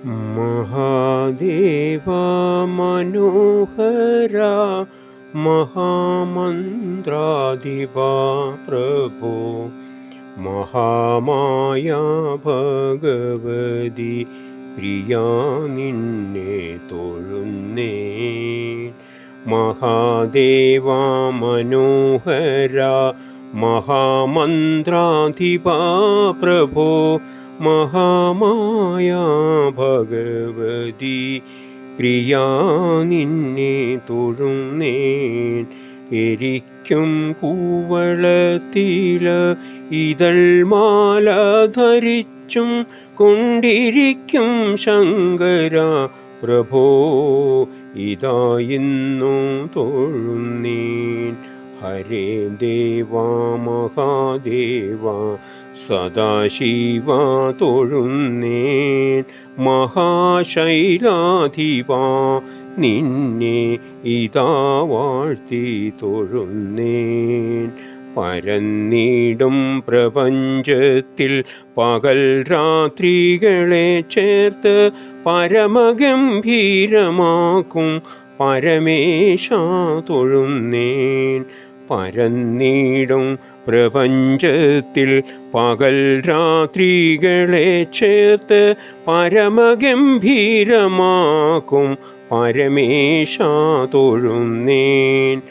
മഹാദേവാ മനോഹരാ മഹാമന്ത്രാധിപാ പ്രഭോ മഹാമായ ഭഗവതി പ്രിയാ നിന്നെ തൊഴുന്നേ. മഹാദേവാ മനോഹരാ മഹാമന്ത്രാധിപാ പ്രഭോ മഹാമായ ഭഗവതി പ്രിയാ നിന്നെ തൊഴുന്നേൻ. എരിക്കും കൂവളത്തില ഇതൾമാല ധരിച്ചും കൊണ്ടിരിക്കും ശങ്കര പ്രഭോ ഇതായിന്നു തൊഴുന്നേൻ. ഹരേ ദേവാ മഹാദേവാ സദാശിവ തൊഴുന്നേൻ. മഹാശൈലാധിപാ നിന്നെ ഇതാ വാഴ്ത്തി തൊഴുന്നേൻ. പരന്നിടും പ്രപഞ്ചത്തിൽ പകൽ രാത്രികളെ ചേർത്ത് പരമഗംഭീരമാക്കും പരമേശ തൊഴുന്നേൻ. പരന്നിടും പ്രപഞ്ചത്തിൽ പകൽ രാത്രികളെ ചേർത്ത് പരമഗംഭീരമാക്കും പരമേശ തൊഴുന്നേൻ.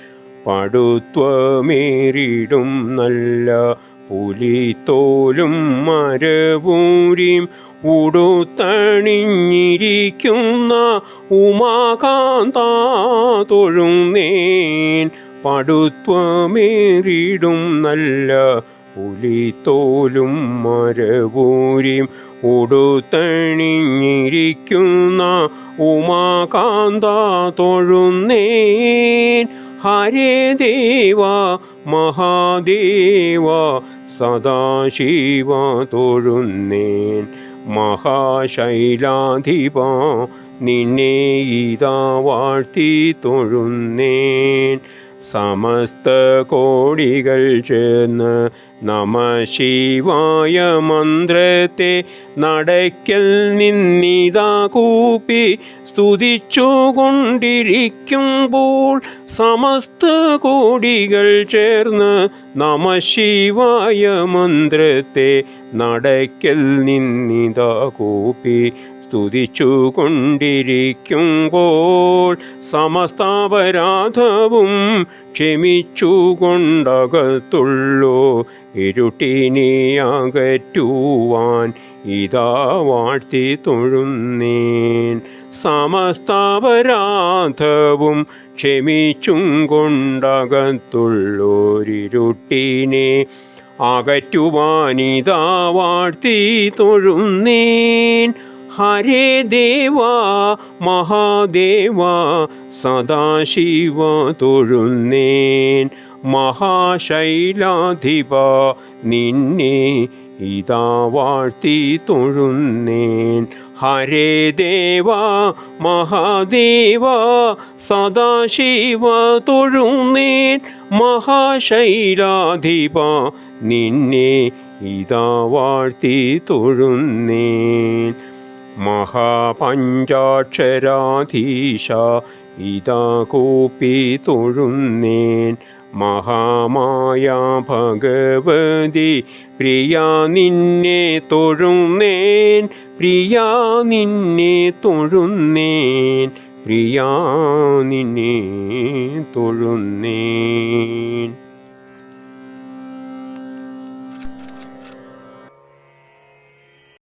പടുത്വമേറിടും നല്ല പുലിത്തോലും മരവൂരിയും ഉടുത്തണിഞ്ഞിരിക്കുന്ന ഉമാകാന്ത തൊഴുന്നേൻ. പടുത്വമേറിടും നല്ല പുലിത്തോലും മരവൂരിയും ഉടുത്തണിഞ്ഞിരിക്കുന്ന ഉമാകാന്ത തൊഴുന്നേൻ. ഹരേ ദേവാ മഹാദേവാ സദാശിവ തൊഴുന്നേൻ. മഹാശൈലാധിപാ നിന്നെ ഇതാ വാഴ്ത്തി തൊഴുന്നേൻ. സമസ്ത കോടികൾ ചേർന്ന് നമഃശിവായ മന്ത്രത്തെ നടയ്ക്കൽ നിന്നിതാ കൂപ്പി സ്തുതിച്ചു കൊണ്ടിരിക്കുമ്പോൾ സമസ്ത കോടികൾ ചേർന്ന് നമഃശിവായ മന്ത്രത്തെ നടയ്ക്കൽ നിന്നിതാ കൂപ്പി സ്തുതിച്ചു കൊണ്ടിരിക്കുമ്പോൾ സമസ്താപരാധവും ക്ഷമിച്ചു കൊണ്ടകത്തുള്ളൂ ഇരുട്ടിനെ അകറ്റുവാൻ ഇതാ വാഴ്ത്തി തൊഴുന്നേൻ. സമസ്താപരാധവും ക്ഷമിച്ചും കൊണ്ടകത്തുള്ളോരിരുട്ടിനെ അകറ്റുവാനിതാ വാഴ്ത്തി തൊഴുന്നേൻ. ഹരേ ദേവാ മഹാദേവാ സദാശിവ തൊഴുന്നേൻ. മഹാശൈലാധിപാ നിന്നെ ഇതാ വാഴ്ത്തി തൊഴുന്നേൻ. ഹരേ ദേവാ മഹാദേവാ സദാശിവ തൊഴുന്നേൻ. മഹാശൈലാധിപാ നിന്നെ ഇതാ വാഴ്ത്തി തൊഴുന്നേൻ. മഹാപഞ്ചാക്ഷരാധീശ ഇതാ കൂപ്പി തൊഴുന്നേൻ. മഹാമായ ഭഗവതി പ്രിയാ നിന്നെ തൊഴുന്നേൻ. പ്രിയാ നിന്നെ തൊഴുന്നേൻ. പ്രിയാ നിന്നെ തൊഴുന്നേൻ.